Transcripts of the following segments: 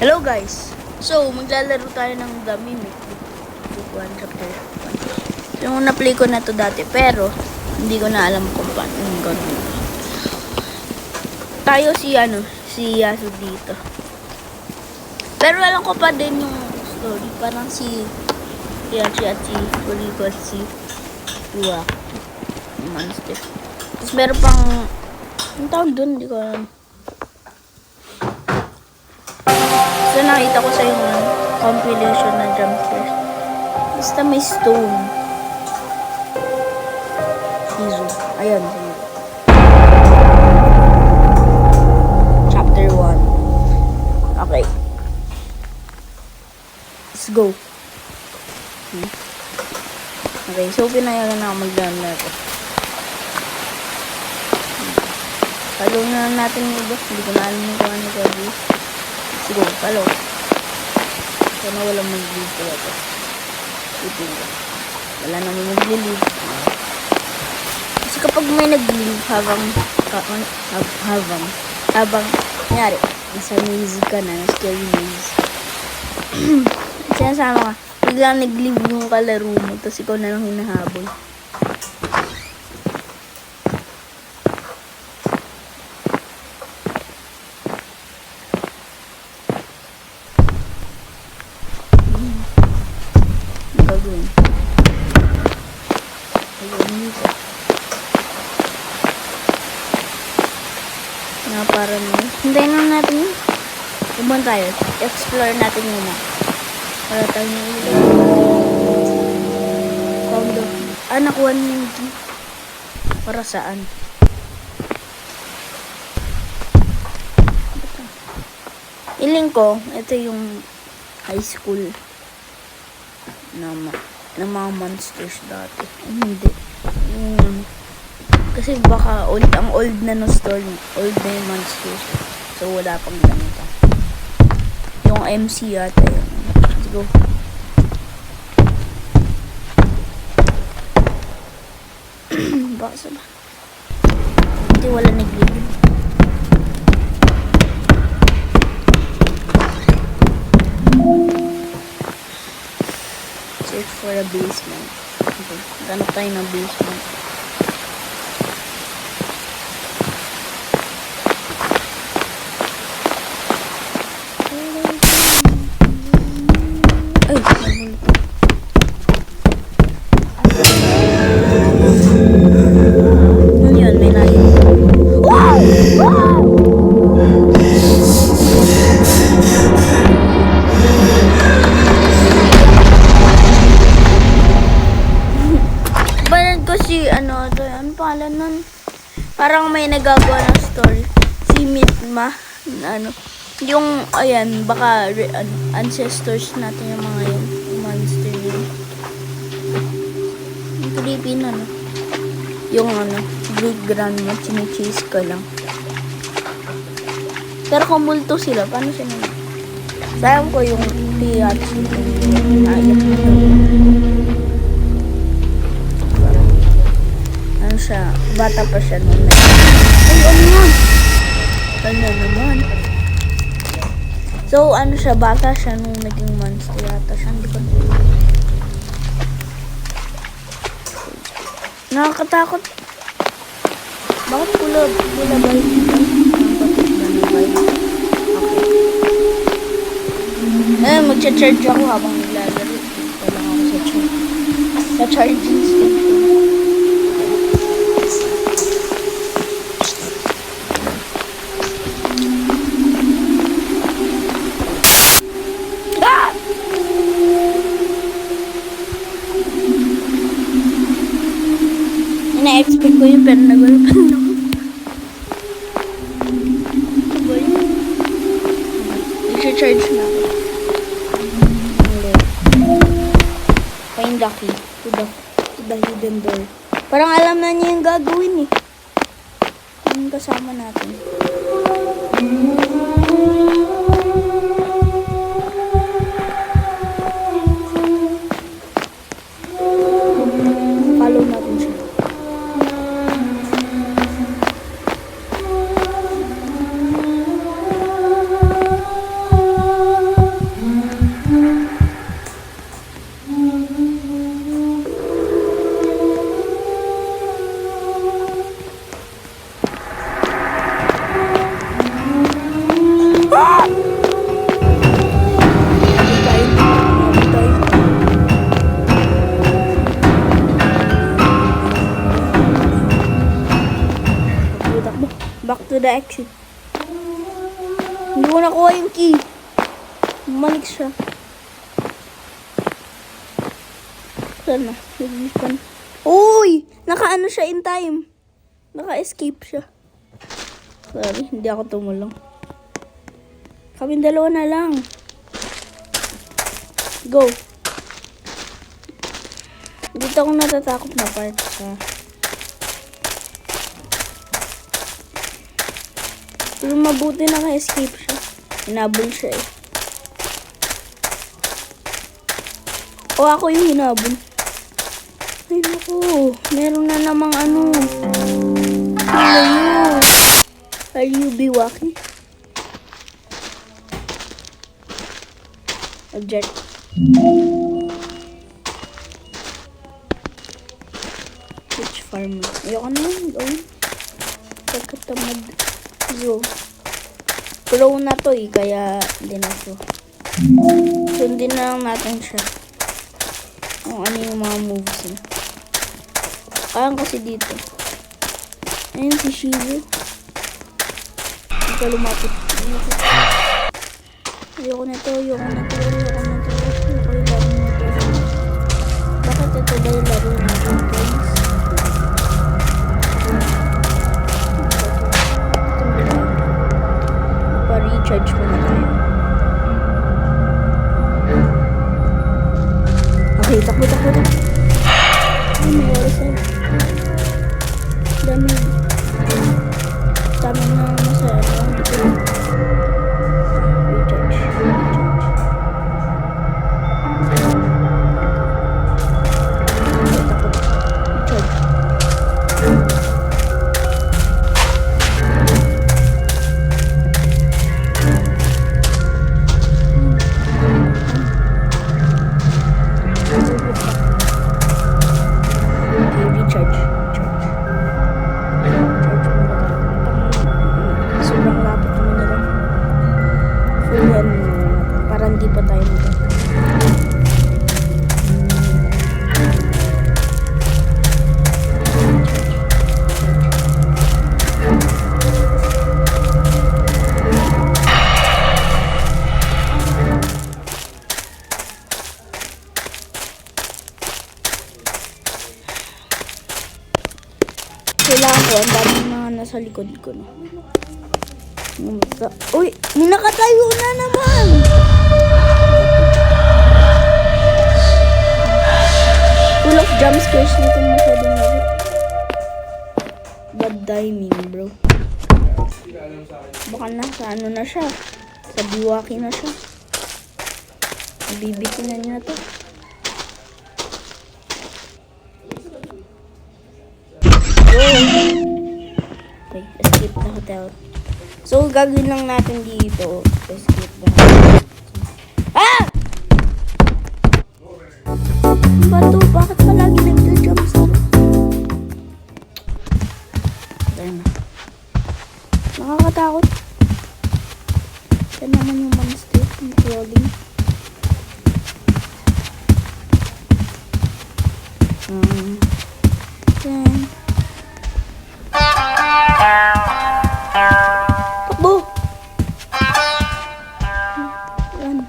Hello guys! So, maglalaro tayo ng The Mimic Book 1 Chapter 1. Yung na-play ko na to dati, pero hindi ko na alam kung paano yung gano'n. Tayo si Yasu dito. Pero alam ko pa din yung story. Parang si Yachi at si Kuriko at si Yuwa. Yung monster. Tapos meron pang, ang tawag dun, hindi ko alam. So, nakita ko sa yung compilation na jump scares. Basta may stone. Shizu. Ayan, Shizu. Chapter 1. Okay. Let's go. Okay, so pinayagan na ako mag-download ko. Follow na natin yung iba. Hindi ko na alam yung kung ano gagawin. Sige, follow. Sana walang mag-leave ko ito. Ipin. Wala naman mag-leave. Kasi kapag may nag-leave habang nangyari, nasa maze ka na, na scary maze. Sinasama ka, biglang nag-leave yung kalaro mo, tapos ikaw na lang hinahabol. Gagawin. Gagawin dito. Para naman. Hintayin lang natin yun. Pumunta tayo. Explore natin muna. Para tayo nyo found out. Nakuha niyo yung key. Para saan? Iling ko, ito yung high school na mga monsters dati. Hindi. Kasi baka ang old na no story. Old na yung monsters. So wala pang ganito. Yung MC yata yun. Let's go. Baka saba. Hindi wala nag-leave. Search for a basement. Okay. Ganap tayo ng basement. Ay, nahulog. Ano yun? May nahin. Wow! Wow! Ano pangalan nun? Parang may nagagawa ng story. Si Mitma. Yung, ayan, baka ancestors natin yung mga yun. Yung monster yun. Yung Pilipino, no? Yung, great grandma, chine-chase ka lang. Pero kung multo sila, paano siya naman? Sayang ko yung tiyat. Naiyak na siya, bata pa siya noon. Ay, ano yan? Ano naman? So, siya, bata siya nung naging monster yata siya. Hindi ko nakakatakot. Bakit pula ba dito? Okay. Magcha-charge ako habang naglalaro. Dito lang ako sa charging station. Na-expect ko yun, pero nagulupan ako. Ito ba yun? Nag-charge na ako. Find the key to the hidden door. Parang alam na niya yung gagawin eh. Yung kasama natin. Follow natin siya. the exit. Hindi ko nakuha yung key. Bumalik siya. Saan na? Nag-respawn. Uy! Naka-ano siya in time. Naka-escape siya. Sorry, hindi ako tumulong. Kaming dalawa na lang. Go. Dito ako natatakot na part sa... Pero mabuti naka-escape siya. Hinabol siya eh. O ako yung hinabol. Ay naku, meron na namang ano. Malayo. Are you biwaki? Object. Which farmer? Ayoko na yun. Gawin. Pagkatamad. Zo. Pro na to eh, kaya hindi na to. Sundin na lang natin siya. Kung ano yung mga moves niya. Kaya kasi dito. Ayun si Shizu. Hindi ka lumapit. Ayoko na to, ayoko na to, ayoko na to. Ayoko yung laro na to. Bakit ito ba yung laro na to, guys? Pa-recharge mo na tayo. Okay, takbo. Ay, may oras na. Dami na masaya. Kailangan ko, ang daming mga nasa likod ko, no? Uy! May nakatayo na naman! Full of jump scares na itong masyadong nari. Bad timing, bro. Baka nasa ano na siya. Sa biwaki na siya. Nabibitin na niya to. Okay, escape na hotel. So, gagawin lang natin dito. Escape na. Ah! Bato, bakit palagi nagja-jumpstart? There na. Nakakatakot. Yan naman yung monster. Yung crawling. Yan. Takbo! Run.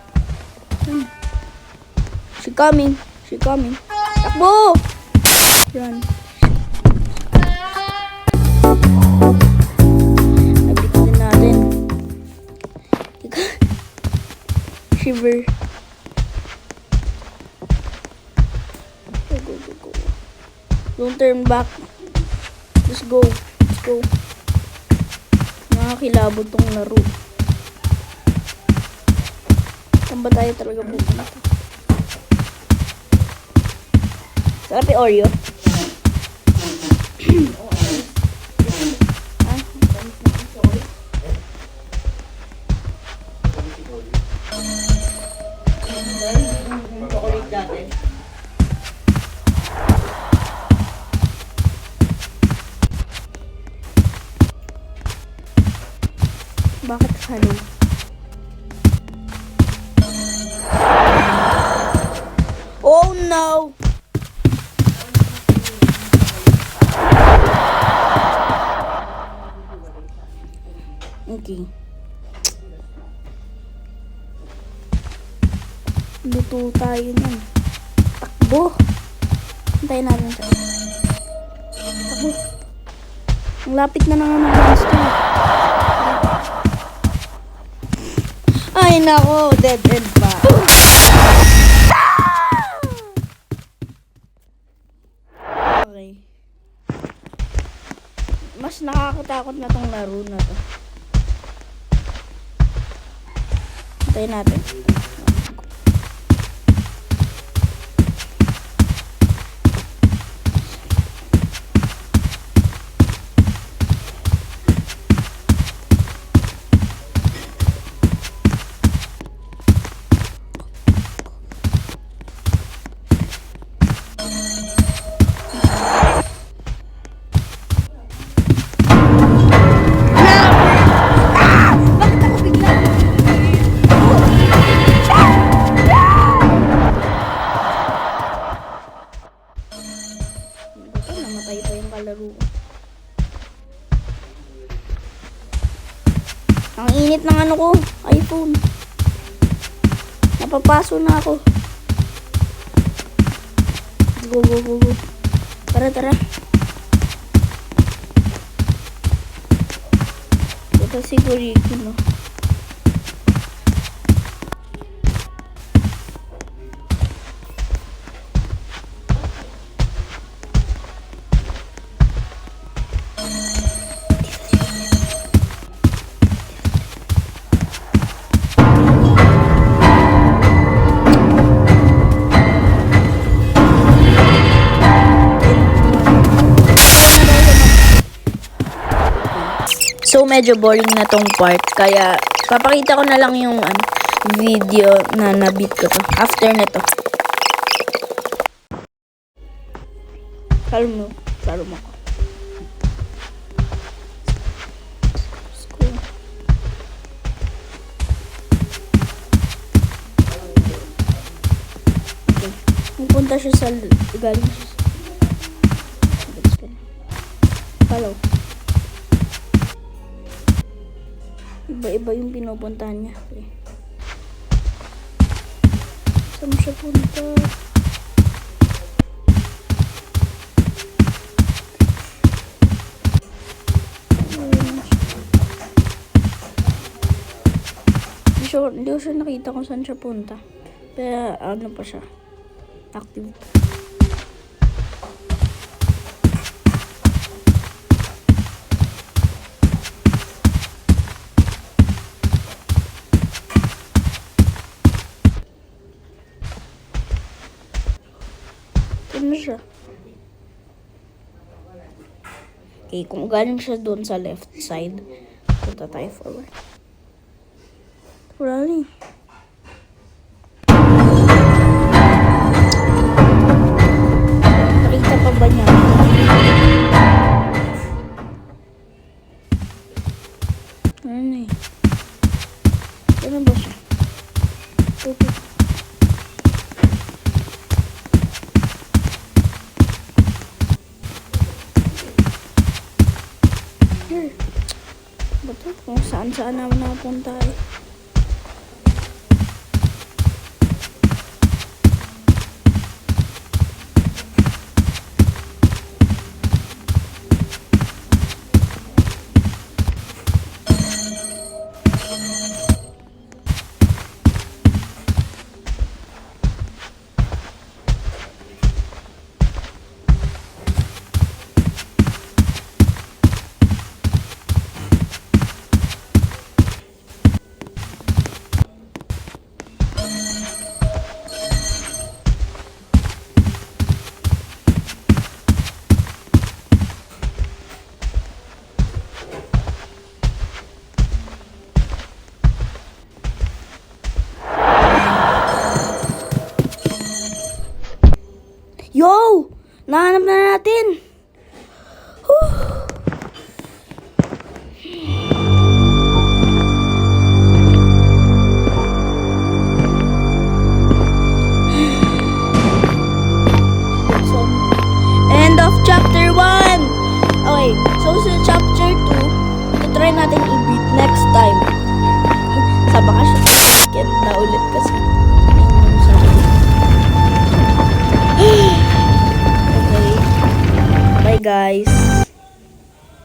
She coming. Takbo! Run. Nabitin natin. Shiver. Go. Don't turn back. Just go. Nakakilabot tong laro. Saan ba tayo talaga pupunta? Sarap yung Oreo. Bakit halo? Oh no! Okay. Luto tayo niyan. Takbo. Hintayin natin siya. Takbo. Ang lapit na naman ng monster. Ay nako, dead end pa. Okay. Mas nakakatakot na tong laro na to. Hintayin natin. Namatay pa yung kalaro. Ang init ng ano ko, iPhone. Napapaso na ako. Go, go, go, go. Tara, tara. Ito siguro yun, no? So, medyo boring na tong part. Kaya, papakita ko na lang yung video na nabit ko to. After na to. Kalmo. Kalmo ko. Okay. Pupunta siya sa galing siya. Follow. Iba-iba yung pinupuntahan niya. Okay. Saan mo siya punta? Hindi ko siya nakita kung saan siya punta. Pero ano pa siya? Active. Ano siya? Okay, kung galing siya doon sa left side, punta tayo forward. Wala rin. Nakita pa ba niya? Ano eh? Ano ba siya? Okay. Ba't kung saan naman nakapunta eh.